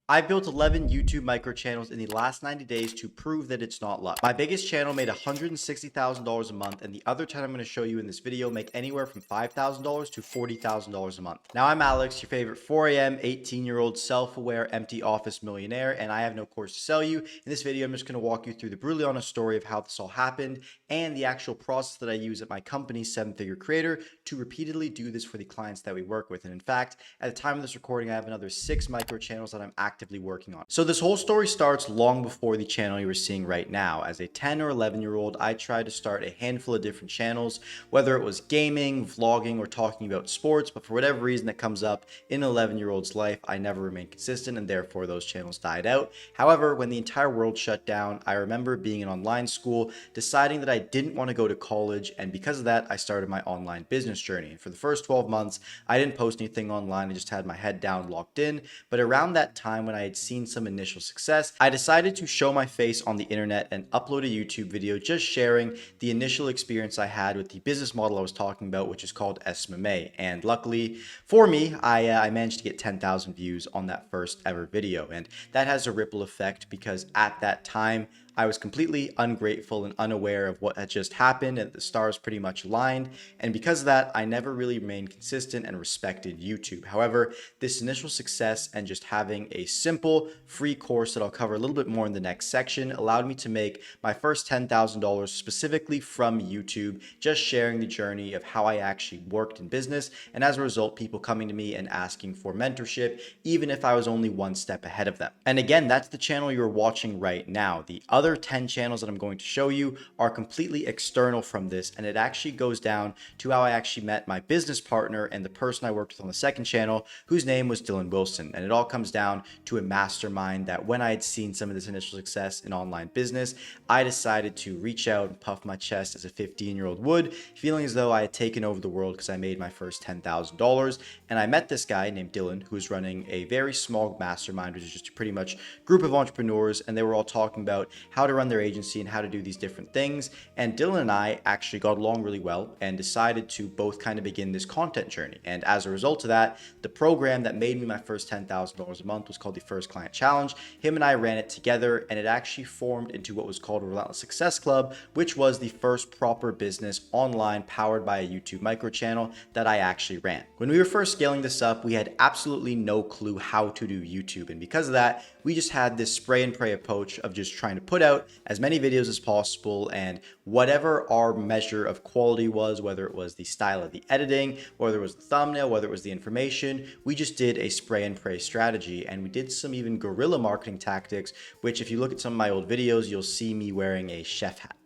I've built 11 YouTube micro channels in the last 90 days to prove that it's not luck. My biggest channel made $160,000 a month, and the other 10 I'm going to show you in this video make anywhere from $5,000 to $40,000 a month. Now, I'm Alex, your favorite 4 a.m., 18-year-old, self-aware, empty office millionaire, and I have no course to sell you. In this video, I'm just going to walk you through the brutally honest story of how this all happened and the actual process that I use at my company, Seven Figure Creator, to repeatedly do this for the clients that we work with. And in fact, at the time of this recording, I have another 6 micro channels that I'm actively working on. So this whole story starts long before the channel you are seeing right now. As a 10 or 11-year-old, I tried to start a handful of different channels, whether it was gaming, vlogging, or talking about sports, but for whatever reason that comes up in an 11-year-old's life, I never remained consistent, and therefore those channels died out. However, when the entire world shut down, I remember being in online school, deciding that I didn't want to go to college, and because of that, I started my online business journey. And for the first 12 months, I didn't post anything online. I just had my head down, locked in. But around that time, when I had seen some initial success, I decided to show my face on the internet and upload a YouTube video just sharing the initial experience I had with the business model I was talking about, which is called SMMA. And luckily for me, I managed to get 10,000 views on that first ever video. And that has a ripple effect because at that time, I was completely ungrateful and unaware of what had just happened, and the stars pretty much aligned. And because of that, I never really remained consistent and respected YouTube. However, this initial success and just having a simple free course that I'll cover a little bit more in the next section allowed me to make my first $10,000 specifically from YouTube, just sharing the journey of how I actually worked in business. And as a result, people coming to me and asking for mentorship, even if I was only one step ahead of them. And again, that's the channel you're watching right now. The other 10 channels that I'm going to show you are completely external from this, and it actually goes down to how I actually met my business partner and the person I worked with on the second channel, whose name was Dylan Wilson. And it all comes down to a mastermind that when I had seen some of this initial success in online business, I decided to reach out and puff my chest as a 15-year-old would, feeling as though I had taken over the world because I made my first $10,000. And I met this guy named Dylan, who was running a very small mastermind, which is just a pretty much group of entrepreneurs, and they were all talking about how to run their agency and how to do these different things. And Dylan and I actually got along really well and decided to both kind of begin this content journey. And as a result of that, the program that made me my first $10,000 a month was called the First Client Challenge. Him and I ran it together, and it actually formed into what was called a Relentless Success Club, which was the first proper business online powered by a YouTube micro channel that I actually ran. When we were first scaling this up, we had absolutely no clue how to do YouTube. And because of that, we just had this spray and pray approach of just trying to put out as many videos as possible, and whatever our measure of quality was, whether it was the style of the editing, whether it was the thumbnail, whether it was the information, we just did a spray and pray strategy. And we did some even guerrilla marketing tactics, which if you look at some of my old videos, you'll see me wearing a chef hat.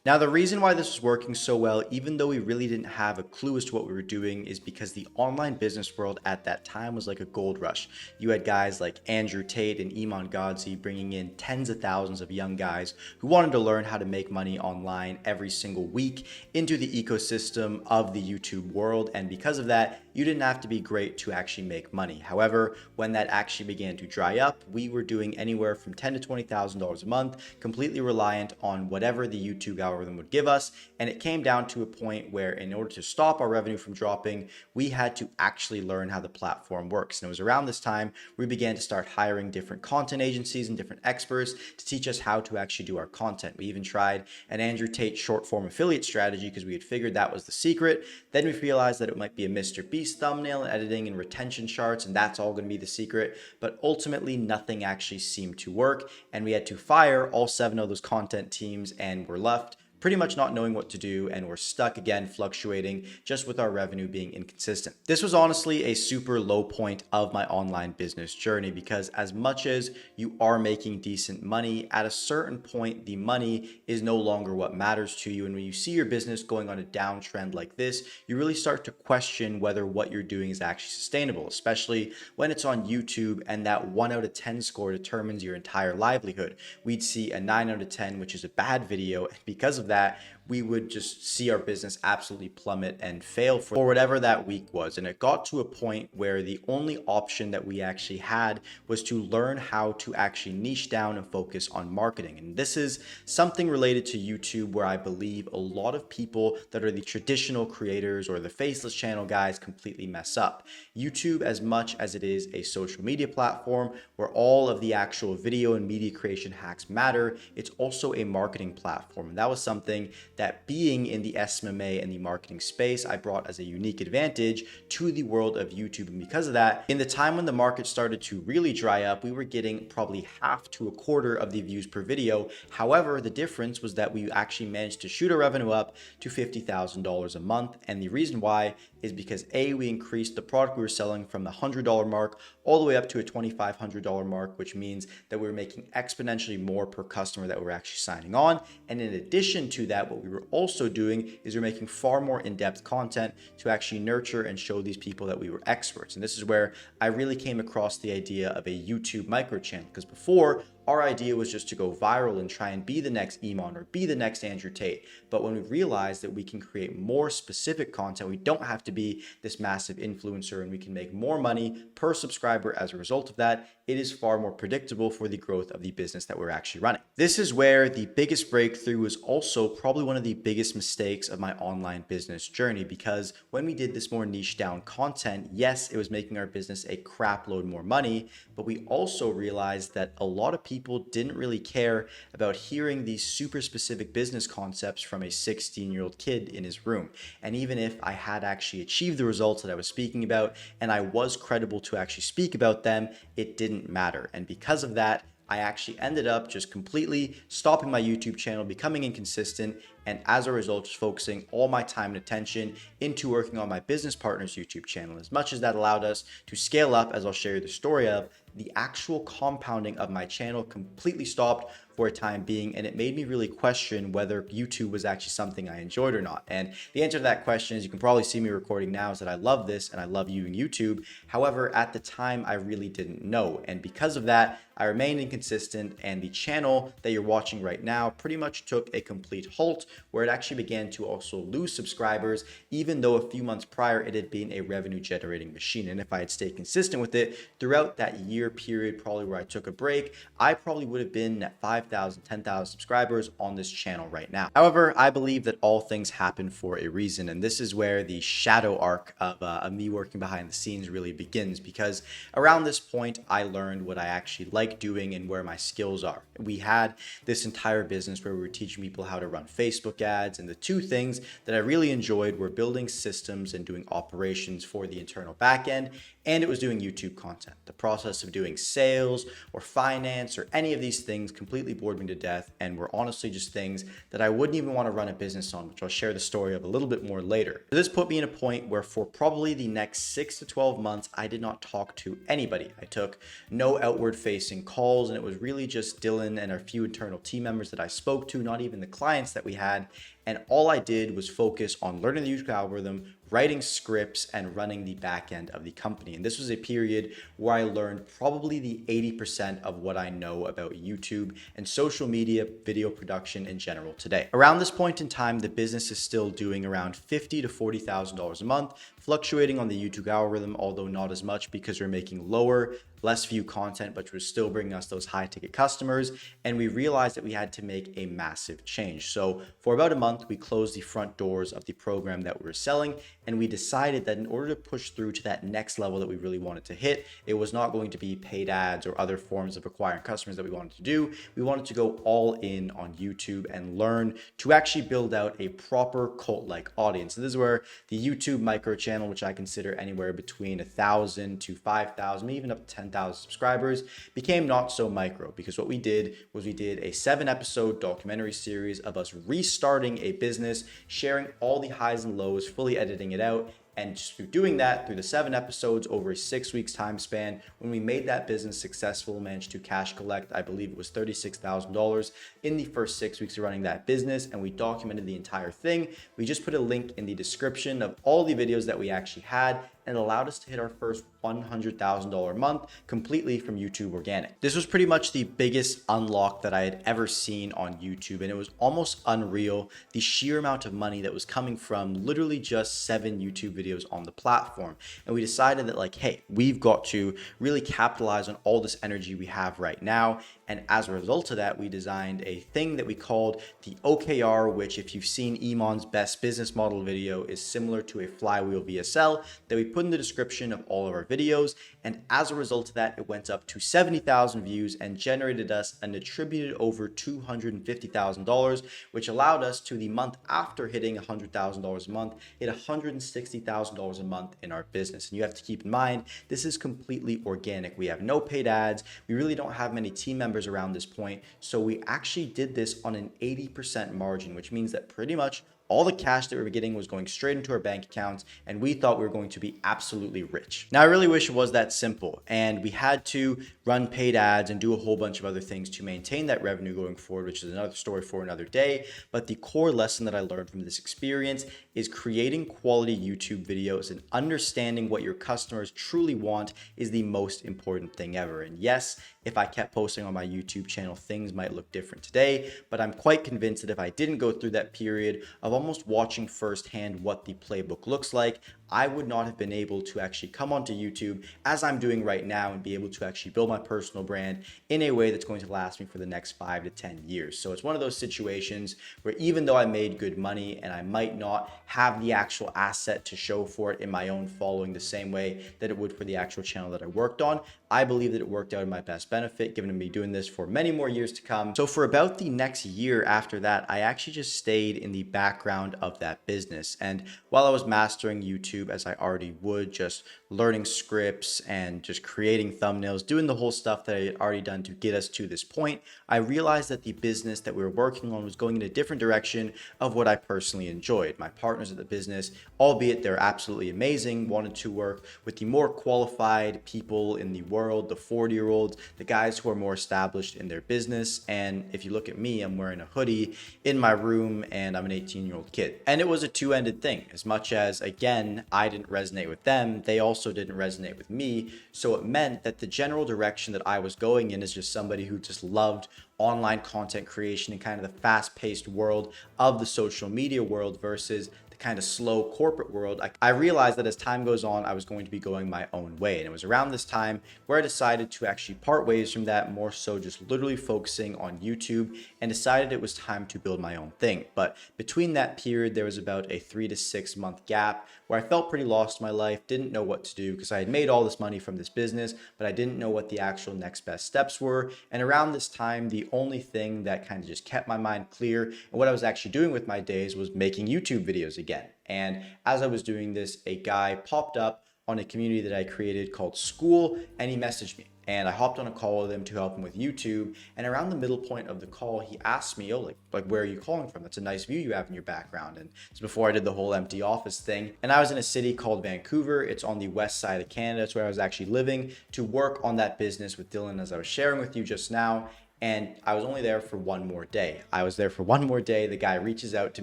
Now, the reason why this was working so well, even though we really didn't have a clue as to what we were doing, is because the online business world at that time was like a gold rush. You had guys like Andrew Tate and Iman Gadzhi bringing in tens of thousands of young guys who wanted to learn how to make money online every single week into the ecosystem of the YouTube world. And because of that, you didn't have to be great to actually make money. However, when that actually began to dry up, we were doing anywhere from $10,000 to $20,000 a month, completely reliant on whatever the YouTube algorithm would give us. And it came down to a point where in order to stop our revenue from dropping, we had to actually learn how the platform works. And it was around this time we began to start hiring different content agencies and different experts to teach us how to actually do our content. We even tried an Andrew Tate short form affiliate strategy because we had figured that was the secret. Then we realized that it might be a Mr. Beast thumbnail and editing and retention charts, and that's all going to be the secret. But ultimately, nothing actually seemed to work, and we had to fire all 7 of those content teams, and we're left pretty much not knowing what to do, and we're stuck again fluctuating just with our revenue being inconsistent. This was honestly a super low point of my online business journey because as much as you are making decent money, at a certain point, the money is no longer what matters to you. And when you see your business going on a downtrend like this, you really start to question whether what you're doing is actually sustainable, especially when it's on YouTube and that 1 out of 10 score determines your entire livelihood. We'd see a 9 out of 10, which is a bad video. And because of that, we would just see our business absolutely plummet and fail for whatever that week was. And it got to a point where the only option that we actually had was to learn how to actually niche down and focus on marketing. And this is something related to YouTube where I believe a lot of people that are the traditional creators or the faceless channel guys completely mess up. YouTube, as much as it is a social media platform where all of the actual video and media creation hacks matter, it's also a marketing platform. And that was something that, being in the SMMA and the marketing space, I brought as a unique advantage to the world of YouTube. And because of that, in the time when the market started to really dry up, we were getting probably half to a quarter of the views per video. However, the difference was that we actually managed to shoot our revenue up to $50,000 a month. And the reason why is because A, we increased the product we were selling from the $100 mark all the way up to a $2,500 mark, which means that we were making exponentially more per customer that we're actually signing on. And in addition to that, what we were also doing is we're making far more in-depth content to actually nurture and show these people that we were experts. And this is where I really came across the idea of a YouTube micro channel, because before, our idea was just to go viral and try and be the next Iman or be the next Andrew Tate. But when we realized that we can create more specific content, we don't have to be this massive influencer, and we can make more money per subscriber as a result of that, it is far more predictable for the growth of the business that we're actually running. This is where the biggest breakthrough was also probably one of the biggest mistakes of my online business journey, because when we did this more niche down content, yes, it was making our business a crap load more money, but we also realized that a lot of people didn't really care about hearing these super specific business concepts from a 16-year-old kid in his room. And even if I had actually achieved the results that I was speaking about and I was credible to actually speak about them, it didn't matter. And because of that, I actually ended up just completely stopping my YouTube channel, becoming inconsistent, and as a result, just focusing all my time and attention into working on my business partner's YouTube channel. As much as that allowed us to scale up, as I'll share you the story of, the actual compounding of my channel completely stopped for a time being, and it made me really question whether YouTube was actually something I enjoyed or not. And the answer to that question, as you can probably see me recording now, is that I love this and I love using YouTube. However, at the time, I really didn't know. And because of that, I remained inconsistent, and the channel that you're watching right now pretty much took a complete halt, where it actually began to also lose subscribers, even though a few months prior it had been a revenue generating machine. And if I had stayed consistent with it throughout that year period, probably where I took a break, I probably would have been at 5,000, 10,000 subscribers on this channel right now. However, I believe that all things happen for a reason, and this is where the shadow arc of me working behind the scenes really begins, because around this point, I learned what I actually like doing and where my skills are. We had this entire business where we were teaching people how to run Facebook ads, and the two things that I really enjoyed were building systems and doing operations for the internal backend, and it was doing YouTube content. The process of doing sales or finance or any of these things completely bored me to death, and were honestly just things that I wouldn't even want to run a business on, which I'll share the story of a little bit more later. This put me in a point where for probably the next 6 to 12 months, I did not talk to anybody. I took no outward facing calls, and it was really just Dylan and a few internal team members that I spoke to, not even the clients that we had. And all I did was focus on learning the YouTube algorithm, writing scripts, and running the back end of the company. And this was a period where I learned probably the 80% of what I know about YouTube and social media video production in general today. Around this point in time, the business is still doing around $50,000 to $40,000 a month, fluctuating on the YouTube algorithm, although not as much because we're making lower, less view content, but was still bringing us those high ticket customers. And we realized that we had to make a massive change. So for about a month, we closed the front doors of the program that we were selling. And we decided that in order to push through to that next level that we really wanted to hit, it was not going to be paid ads or other forms of acquiring customers that we wanted to do. We wanted to go all in on YouTube and learn to actually build out a proper cult-like audience. And this is where the YouTube micro channel, which I consider anywhere between 1,000 to 5,000, maybe even up to 10,000 subscribers, became not so micro, because what we did was we did a 7-episode documentary series of us restarting a business, sharing all the highs and lows, fully editing it out, And just through doing that, through the 7 episodes over a 6 weeks time span, when we made that business successful, managed to cash collect, I believe it was $36,000 in the first 6 weeks of running that business. And we documented the entire thing. We just put a link in the description of all the videos that we actually had, and it allowed us to hit our first $100,000 month completely from YouTube organic. This was pretty much the biggest unlock that I had ever seen on YouTube, and it was almost unreal, the sheer amount of money that was coming from literally just 7 YouTube videos on the platform. And we decided that, like, hey, we've got to really capitalize on all this energy we have right now. And as a result of that, we designed a thing that we called the OKR, which, if you've seen Iman's best business model video, is similar to a flywheel VSL that we put in the description of all of our videos. And as a result of that, it went up to 70,000 views and generated us an attributed over $250,000, which allowed us to, the month after hitting $100,000 a month, hit $160,000 a month in our business. And you have to keep in mind, this is completely organic. We have no paid ads. We really don't have many team members around this point. So we actually did this on an 80% margin, which means that pretty much all the cash that we were getting was going straight into our bank accounts, and we thought we were going to be absolutely rich. Now, I really wish it was that simple, and we had to run paid ads and do a whole bunch of other things to maintain that revenue going forward, which is another story for another day. But the core lesson that I learned from this experience is creating quality YouTube videos and understanding what your customers truly want is the most important thing ever. And yes, if I kept posting on my YouTube channel, things might look different today, but I'm quite convinced that if I didn't go through that period of almost watching firsthand what the playbook looks like, I would not have been able to actually come onto YouTube as I'm doing right now and be able to actually build my personal brand in a way that's going to last me for the next 5 to 10 years. So it's one of those situations where even though I made good money and I might not have the actual asset to show for it in my own following the same way that it would for the actual channel that I worked on, I believe that it worked out in my best benefit, given me doing this for many more years to come. So for about the next year after that, I actually just stayed in the background of that business. And while I was mastering YouTube, as I already would, just learning scripts and just creating thumbnails, doing the whole stuff that I had already done to get us to this point, I realized that the business that we were working on was going in a different direction of what I personally enjoyed. My partners at the business, albeit they're absolutely amazing, wanted to work with the more qualified people in the world, the 40-year-olds, the guys who are more established in their business. And if you look at me, I'm wearing a hoodie in my room and I'm an 18-year-old kid. And it was a two-ended thing. As much as, again, I didn't resonate with them, they also didn't resonate with me. So it meant that the general direction that I was going in is just somebody who just loved online content creation and kind of the fast-paced world of the social media world versus kind of slow corporate world. I realized that as time goes on, I was going to be going my own way. And it was around this time where I decided to actually part ways from that, more so just literally focusing on YouTube, and decided it was time to build my own thing. But between that period, there was about a 3 to 6 month gap where I felt pretty lost in my life, didn't know what to do because I had made all this money from this business, but I didn't know what the actual next best steps were. And around this time, the only thing that kind of just kept my mind clear and what I was actually doing with my days was making YouTube videos again. And as I was doing this, a guy popped up on a community that I created called School, and he messaged me. And I hopped on a call with him to help him with YouTube. And around the middle point of the call, he asked me, oh, like where are you calling from? That's a nice view you have in your background. And it's before I did the whole empty office thing. And I was in a city called Vancouver. It's on the west side of Canada. It's where I was actually living to work on that business with Dylan, as I was sharing with you just now. And I was only there for one more day. The guy reaches out to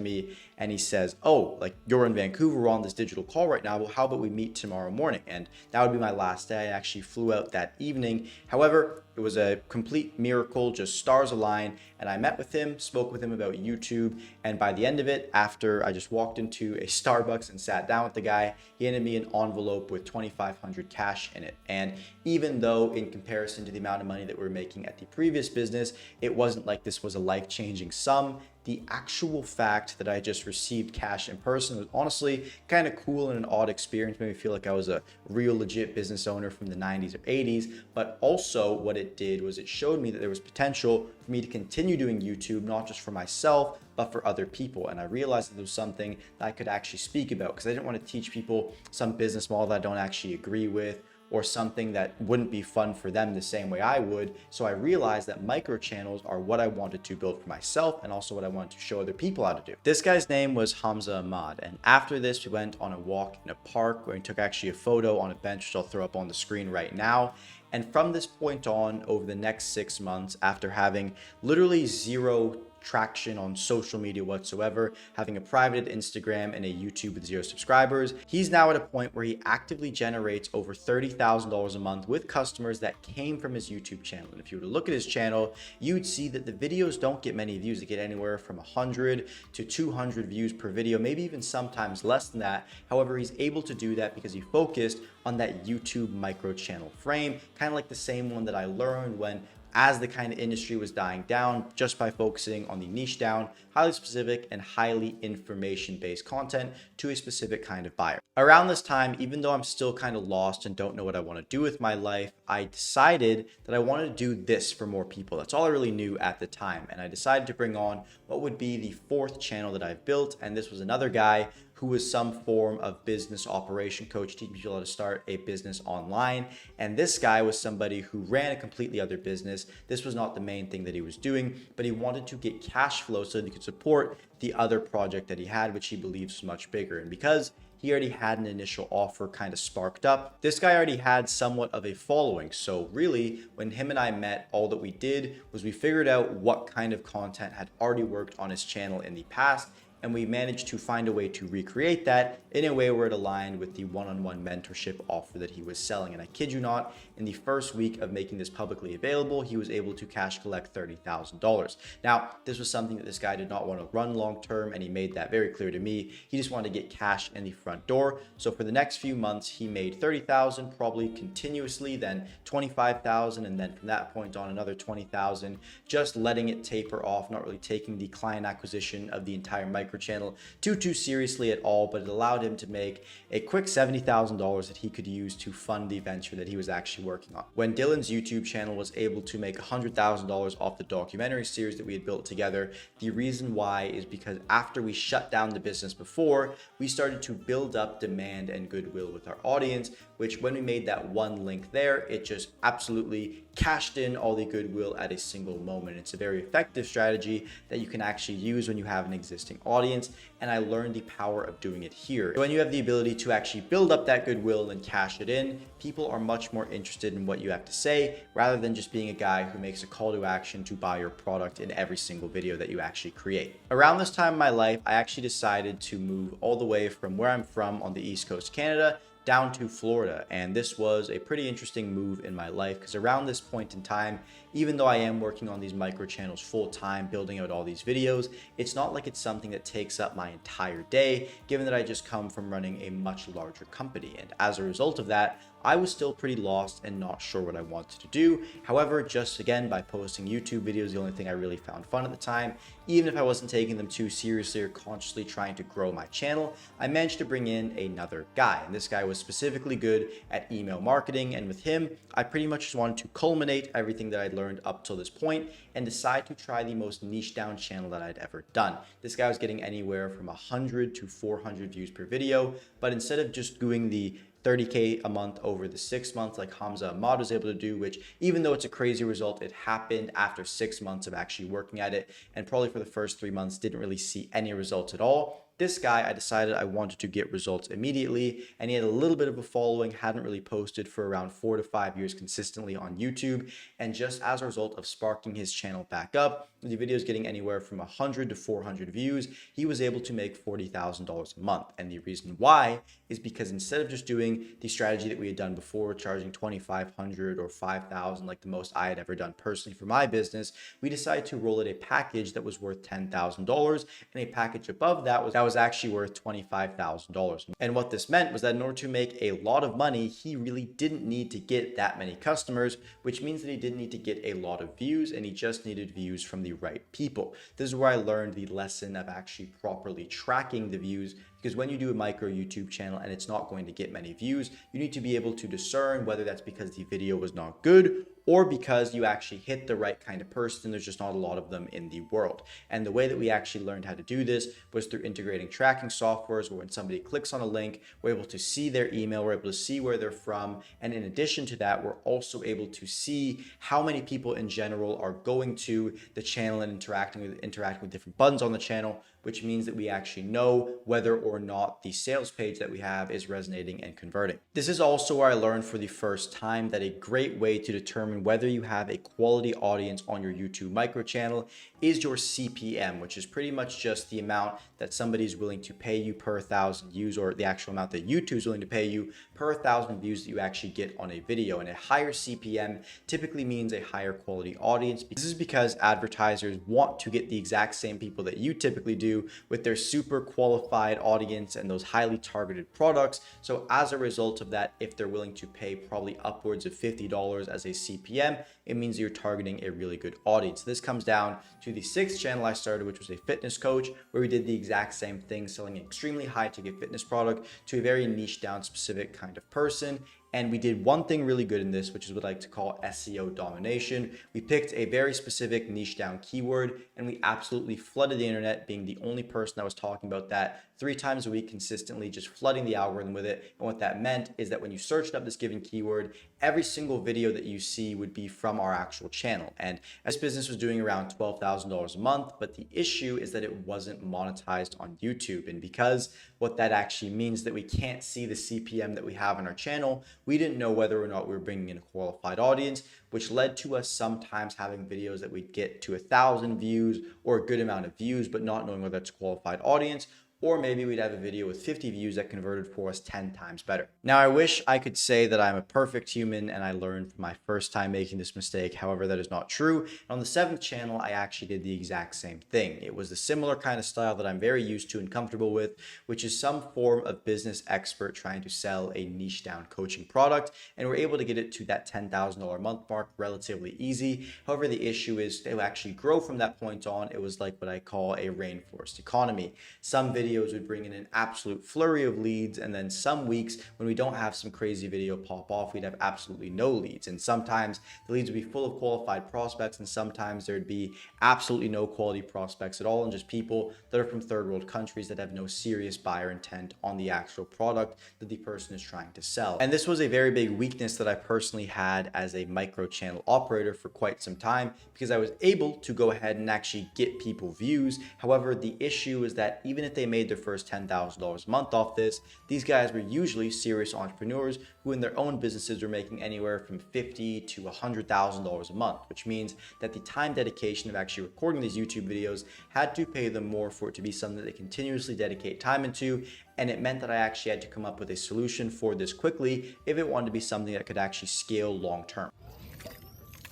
me and he says, oh, like, you're in Vancouver, we're on this digital call right now. Well, how about we meet tomorrow morning? And that would be my last day. I actually flew out that evening. However, it was a complete miracle, just stars aligned. And I met with him, spoke with him about YouTube. And by the end of it, after I just walked into a Starbucks and sat down with the guy, he handed me an envelope with $2,500 cash in it. And even though in comparison to the amount of money that we were making at the previous business, it wasn't like this was a life-changing sum, the actual fact that I just received cash in person was honestly kind of cool and an odd experience. Made me feel like I was a real legit business owner from the 90s or 80s. But also what it did was it showed me that there was potential for me to continue doing YouTube, not just for myself, but for other people. And I realized that there was something that I could actually speak about, because I didn't want to teach people some business model that I don't actually agree with, or something that wouldn't be fun for them the same way I would. So I realized that micro channels are what I wanted to build for myself and also what I wanted to show other people how to do. This guy's name was Hamza Ahmad. And after this, we went on a walk in a park where we took actually a photo on a bench, which I'll throw up on the screen right now. And from this point on, over the next 6 months, after having literally zero traction on social media whatsoever, having a private Instagram and a YouTube with 0 subscribers, he's now at a point where he actively generates over $30,000 a month with customers that came from his YouTube channel. And if you were to look at his channel, you'd see that the videos don't get many views. They get anywhere from 100 to 200 views per video, maybe even sometimes less than that. However, he's able to do that because he focused on that YouTube micro channel frame, kind of like the same one that I learned when as the kind of industry was dying down, just by focusing on the niche down, highly specific and highly information-based content to a specific kind of buyer. Around this time, even though I'm still kind of lost and don't know what I want to do with my life, I decided that I wanted to do this for more people. That's all I really knew at the time. And I decided to bring on what would be the 4th channel that I've built. And this was another guy who was some form of business operation coach, teaching people how to start a business online. And this guy was somebody who ran a completely other business. This was not the main thing that he was doing, but he wanted to get cash flow so that he could support the other project that he had, which he believes was much bigger. And because he already had an initial offer kind of sparked up, this guy already had somewhat of a following. So really, when him and I met, all that we did was we figured out what kind of content had already worked on his channel in the past, and we managed to find a way to recreate that in a way where it aligned with the one-on-one mentorship offer that he was selling. And I kid you not, in the first week of making this publicly available, he was able to cash collect $30,000. Now, this was something that this guy did not want to run long-term, and he made that very clear to me. He just wanted to get cash in the front door. So for the next few months, he made $30,000 probably continuously, then $25,000, and then from that point on another $20,000, just letting it taper off, not really taking the client acquisition of the entire micro channel too seriously at all, but it allowed him to make a quick $70,000 that he could use to fund the venture that he was actually working on. When Dylan's YouTube channel was able to make $100,000 off the documentary series that we had built together, the reason why is because after we shut down the business before, we started to build up demand and goodwill with our audience, which when we made that one link there, it just absolutely cashed in all the goodwill at a single moment. It's a very effective strategy that you can actually use when you have an existing audience, and I learned the power of doing it here. When you have the ability to actually build up that goodwill and cash it in, people are much more interested in what you have to say rather than just being a guy who makes a call to action to buy your product in every single video that you actually create. Around this time in my life, I actually decided to move all the way from where I'm from on the East Coast, Canada, down to Florida. And this was a pretty interesting move in my life because around this point in time, even though I am working on these micro channels full time, building out all these videos, it's not like it's something that takes up my entire day, given that I just come from running a much larger company. And as a result of that, I was still pretty lost and not sure what I wanted to do. However, just again, by posting YouTube videos, the only thing I really found fun at the time, even if I wasn't taking them too seriously or consciously trying to grow my channel, I managed to bring in another guy. And this guy was specifically good at email marketing. And with him, I pretty much just wanted to culminate everything that I'd learned up till this point and decide to try the most niche down channel that I'd ever done. This guy was getting anywhere from 100 to 400 views per video, but instead of just doing the 30K a month over the 6 months like Hamza Ahmad was able to do, which even though it's a crazy result, it happened after 6 months of actually working at it, and probably for the first 3 months didn't really see any results at all. This guy, I decided I wanted to get results immediately, and he had a little bit of a following, hadn't really posted for around 4 to 5 years consistently on YouTube, and just as a result of sparking his channel back up, the videos getting anywhere from 100 to 400 views, he was able to make $40,000 a month. And the reason why is because instead of just doing the strategy that we had done before, charging $2,500 or $5,000 like the most I had ever done personally for my business, we decided to roll out a package that was worth $10,000, and a package above that was actually worth $25,000. And what this meant was that in order to make a lot of money, he really didn't need to get that many customers, which means that he didn't need to get a lot of views, and he just needed views from the right people. This is where I learned the lesson of actually properly tracking the views, because when you do a micro YouTube channel and it's not going to get many views, you need to be able to discern whether that's because the video was not good or because you actually hit the right kind of person. There's just not a lot of them in the world. And the way that we actually learned how to do this was through integrating tracking softwares, where when somebody clicks on a link, we're able to see their email, we're able to see where they're from. And in addition to that, we're also able to see how many people in general are going to the channel and interacting with different buttons on the channel, which means that we actually know whether or not the sales page that we have is resonating and converting. This is also where I learned for the first time that a great way to determine whether you have a quality audience on your YouTube micro channel is your CPM, which is pretty much just the amount that somebody is willing to pay you per 1,000 views, or the actual amount that YouTube is willing to pay you per 1,000 views that you actually get on a video. And a higher CPM typically means a higher quality audience. This is because advertisers want to get the exact same people that you typically do with their super qualified audience and those highly targeted products. So as a result of that, if they're willing to pay probably upwards of $50 as a CPM, it means you're targeting a really good audience. This comes down to the sixth channel I started, which was a fitness coach, where we did the exact same thing, selling an extremely high ticket fitness product to a very niche down specific kind of person. And we did one thing really good in this, which is what I like to call SEO domination. We picked a very specific niche down keyword and we absolutely flooded the internet, being the only person that was talking about that 3 times a week consistently, just flooding the algorithm with it. And what that meant is that when you searched up this given keyword, every single video that you see would be from our actual channel. And this business was doing around $12,000 a month, but the issue is that it wasn't monetized on YouTube. And because what that actually means that we can't see the CPM that we have on our channel, we didn't know whether or not we were bringing in a qualified audience, which led to us sometimes having videos that we'd get to 1,000 views or a good amount of views, but not knowing whether it's a qualified audience. Or maybe we'd have a video with 50 views that converted for us 10 times better. Now, I wish I could say that I'm a perfect human and I learned from my first time making this mistake. However, that is not true. And on the 7th channel, I actually did the exact same thing. It was the similar kind of style that I'm very used to and comfortable with, which is some form of business expert trying to sell a niche down coaching product. And we're able to get it to that $10,000 a month mark relatively easy. However, the issue is to actually grow from that point on, it was like what I call a rainforest economy. Some videos would bring in an absolute flurry of leads, and then some weeks when we don't have some crazy video pop off, we'd have absolutely no leads. And sometimes the leads would be full of qualified prospects, and sometimes there'd be absolutely no quality prospects at all, and just people that are from third world countries that have no serious buyer intent on the actual product that the person is trying to sell. And this was a very big weakness that I personally had as a micro channel operator for quite some time, because I was able to go ahead and actually get people views. However, the issue is that even if they made their first $10,000 a month off this, these guys were usually serious entrepreneurs who in their own businesses were making anywhere from $50,000 to $100,000 a month, which means that the time dedication of actually recording these YouTube videos had to pay them more for it to be something that they continuously dedicate time into. And it meant that I actually had to come up with a solution for this quickly if it wanted to be something that could actually scale long term.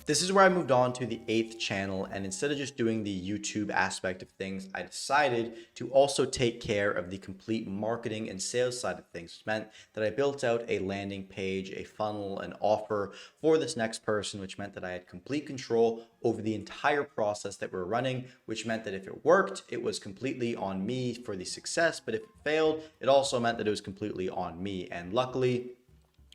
This is where I moved on to the 8th channel, and instead of just doing the YouTube aspect of things, I decided to also take care of the complete marketing and sales side of things, which meant that I built out a landing page, a funnel, an offer for this next person, which meant that I had complete control over the entire process that we're running, which meant that if it worked, it was completely on me for the success, but if it failed, it also meant that it was completely on me. And luckily,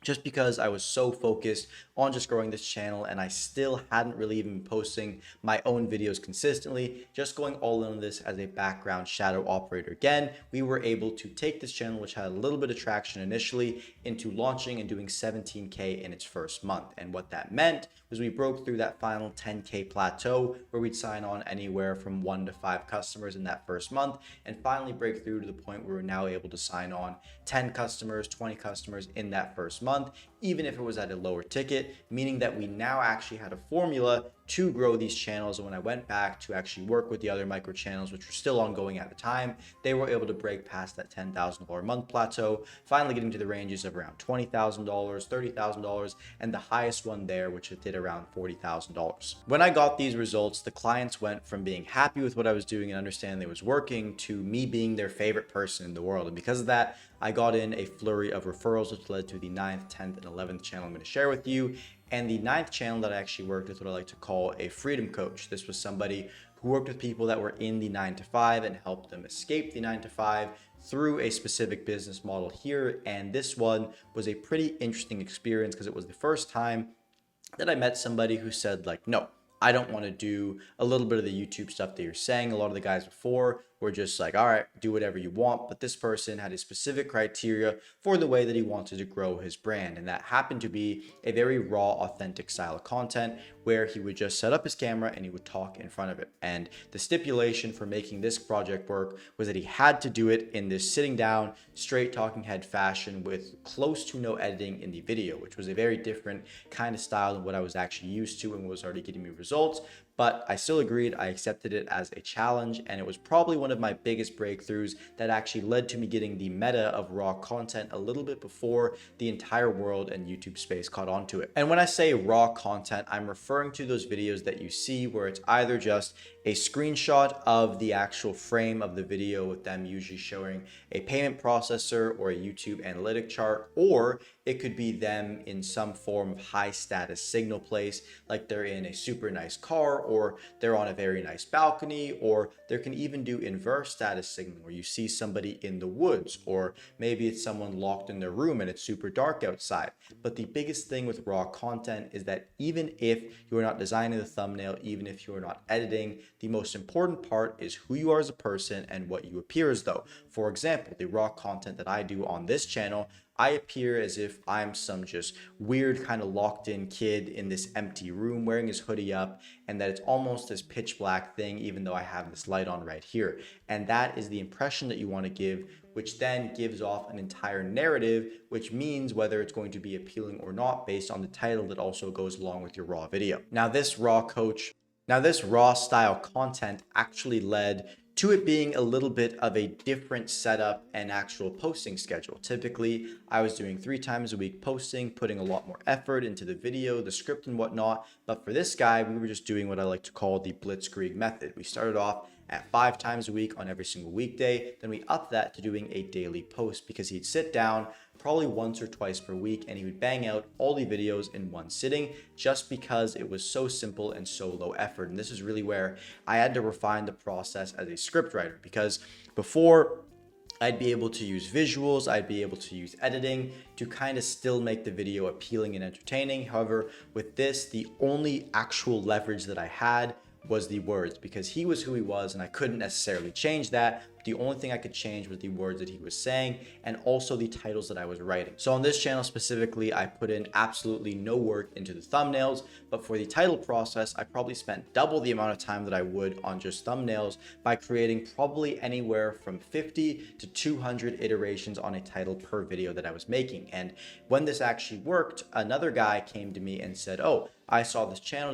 just because I was so focused on just growing this channel and I still hadn't really even been posting my own videos consistently, just going all in on this as a background shadow operator. Again, we were able to take this channel, which had a little bit of traction initially, into launching and doing 17K in its first month. And what that meant was we broke through that final 10K plateau where we'd sign on anywhere from 1 to 5 customers in that first month, and finally break through to the point where we're now able to sign on 10 customers, 20 customers in that first month, even if it was at a lower ticket, meaning that we now actually had a formula to grow these channels. And when I went back to actually work with the other micro channels, which were still ongoing at the time, they were able to break past that $10,000 a month plateau, finally getting to the ranges of around $20,000, $30,000, and the highest one there, which it did around $40,000. When I got these results, the clients went from being happy with what I was doing and understanding it was working to me being their favorite person in the world. And because of that, I got in a flurry of referrals, which led to the 9th, 10th, and 11th channel I'm going to share with you. And the 9th channel that I actually worked with, what I like to call a freedom coach. This was somebody who worked with people that were in the 9 to 5 and helped them escape the 9 to 5 through a specific business model here. And this one was a pretty interesting experience because it was the first time Then I met somebody who said like, no, I don't want to do a little bit of the YouTube stuff that you're saying. A lot of the guys before were just like, all right, do whatever you want. But this person had a specific criteria for the way that he wanted to grow his brand. And that happened to be a very raw, authentic style of content where he would just set up his camera and he would talk in front of it. And the stipulation for making this project work was that he had to do it in this sitting down, straight talking head fashion with close to no editing in the video, which was a very different kind of style than what I was actually used to and was already getting me results. But I still agreed. I accepted it as a challenge, and it was probably one of my biggest breakthroughs that actually led to me getting the meta of raw content a little bit before the entire world and YouTube space caught on to it. And when I say raw content, I'm referring to those videos that you see where it's either just a screenshot of the actual frame of the video with them usually showing a payment processor or a YouTube analytic chart, or it could be them in some form of high status signal place, like they're in a super nice car, or they're on a very nice balcony, or there can even do inverse status signal where you see somebody in the woods, or maybe it's someone locked in their room and it's super dark outside. But the biggest thing with raw content is that even if you are not designing the thumbnail, even if you are not editing, the most important part is who you are as a person and what you appear as though. For example, the raw content that I do on this channel, I appear as if I'm some just weird kind of locked in kid in this empty room wearing his hoodie up, and that it's almost this pitch black thing even though I have this light on right here. And that is the impression that you want to give, which then gives off an entire narrative, which means whether it's going to be appealing or not based on the title that also goes along with your raw video. Now this raw style content actually led to it being a little bit of a different setup and actual posting schedule. Typically, I was doing 3 times a week posting, putting a lot more effort into the video, the script and whatnot. But for this guy, we were just doing what I like to call the blitzkrieg method. We started off at 5 times a week on every single weekday. Then we upped that to doing a daily post because he'd sit down probably once or twice per week and he would bang out all the videos in one sitting just because it was so simple and so low effort. And this is really where I had to refine the process as a scriptwriter, because before I'd be able to use visuals, I'd be able to use editing to kind of still make the video appealing and entertaining. However, with this, the only actual leverage that I had was the words, because he was who he was and I couldn't necessarily change that. The only thing I could change was the words that he was saying and also the titles that I was writing. So on this channel specifically, I put in absolutely no work into the thumbnails, but for the title process, I probably spent double the amount of time that I would on just thumbnails by creating probably anywhere from 50 to 200 iterations on a title per video that I was making. And when this actually worked, another guy came to me and said, oh, I saw this channel,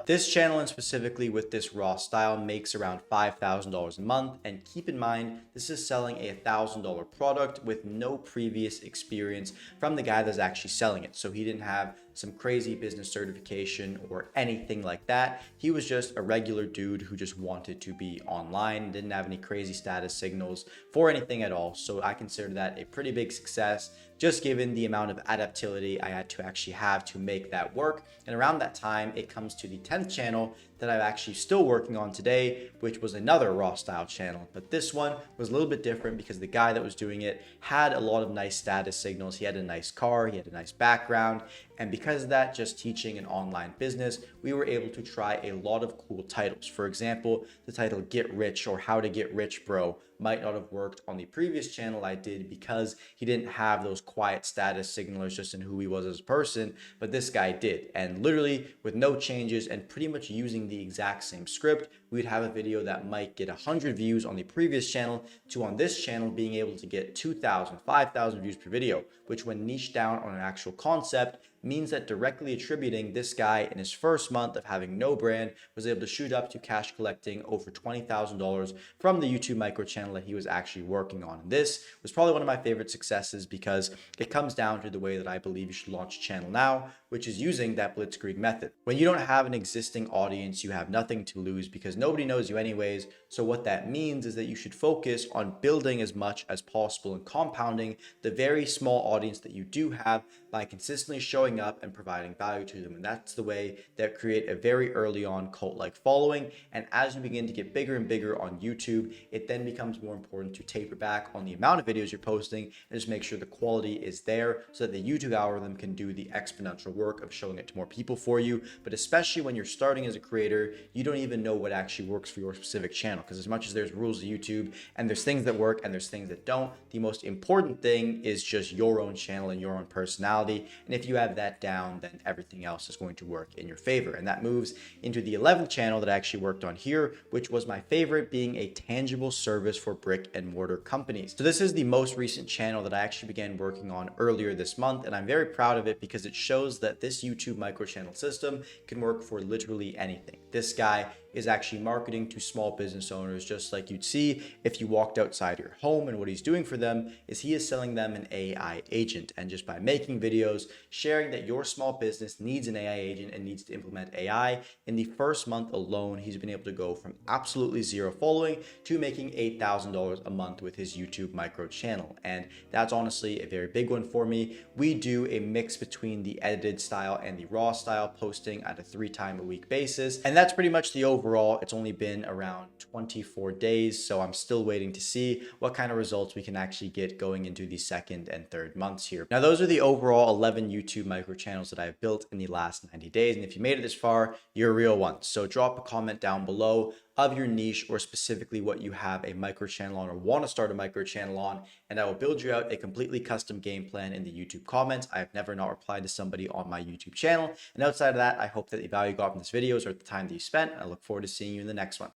This channel, and specifically with this raw style, makes around $5,000 a month. And keep in mind, this is selling a $1,000 product with no previous experience from the guy that's actually selling it. So he didn't have some crazy business certification or anything like that. He was just a regular dude who just wanted to be online, didn't have any crazy status signals for anything at all. So I consider that a pretty big success, just given the amount of adaptability I had to actually have to make that work. And around that time, it comes to the 10th channel that I'm actually still working on today, which was another raw style channel. But this one was a little bit different because the guy that was doing it had a lot of nice status signals. He had a nice car, he had a nice background. And because of that, just teaching an online business, we were able to try a lot of cool titles. For example, the title Get Rich or How to Get Rich Bro might not have worked on the previous channel I did because he didn't have those quiet status signalers just in who he was as a person, but this guy did. And literally with no changes and pretty much using the exact same script, we'd have a video that might get 100 views on the previous channel to on this channel being able to get 2,000, 5,000 views per video, which when niched down on an actual concept means that directly attributing this guy in his first month of having no brand was able to shoot up to cash collecting over $20,000 from the YouTube micro channel that he was actually working on. And this was probably one of my favorite successes because it comes down to the way that I believe you should launch a channel now, which is using that blitzkrieg method. When you don't have an existing audience, you have nothing to lose because nobody knows you anyways. So what that means is that you should focus on building as much as possible and compounding the very small audience that you do have by consistently showing up and providing value to them. And that's the way that create a very early on cult-like following. And as you begin to get bigger and bigger on YouTube, it then becomes more important to taper back on the amount of videos you're posting and just make sure the quality is there so that the YouTube algorithm can do the exponential work of showing it to more people for you. But especially when you're starting as a creator, you don't even know what actually works for your specific channel, because as much as there's rules of YouTube and there's things that work and there's things that don't, the most important thing is just your own channel and your own personality. And if you have that down, then everything else is going to work in your favor. And that moves into the 11th channel that I actually worked on here, which was my favorite, being a tangible service for brick and mortar companies. So this is the most recent channel that I actually began working on earlier this month, and I'm very proud of it because it shows that this YouTube micro channel system can work for literally anything. This guy is actually marketing to small business owners, just like you'd see if you walked outside your home. And what he's doing for them is he is selling them an AI agent. And just by making videos, sharing that your small business needs an AI agent and needs to implement AI, in the first month alone, he's been able to go from absolutely zero following to making $8,000 a month with his YouTube micro channel. And that's honestly a very big one for me. We do a mix between the edited style and the raw style, posting at a 3-time-a-week basis. And that's pretty much the overall. It's only been around 24 days, so I'm still waiting to see what kind of results we can actually get going into the second and third months here. Now, those are the overall 11 YouTube micro channels that I've built in the last 90 days. And if you made it this far, you're a real one. So drop a comment down below of your niche, or specifically what you have a micro channel on or want to start a micro channel on, and I will build you out a completely custom game plan in the YouTube comments. I have never not replied to somebody on my YouTube channel. And outside of that, I hope that the value you got from this video is worth the time that you spent. I look forward to seeing you in the next one.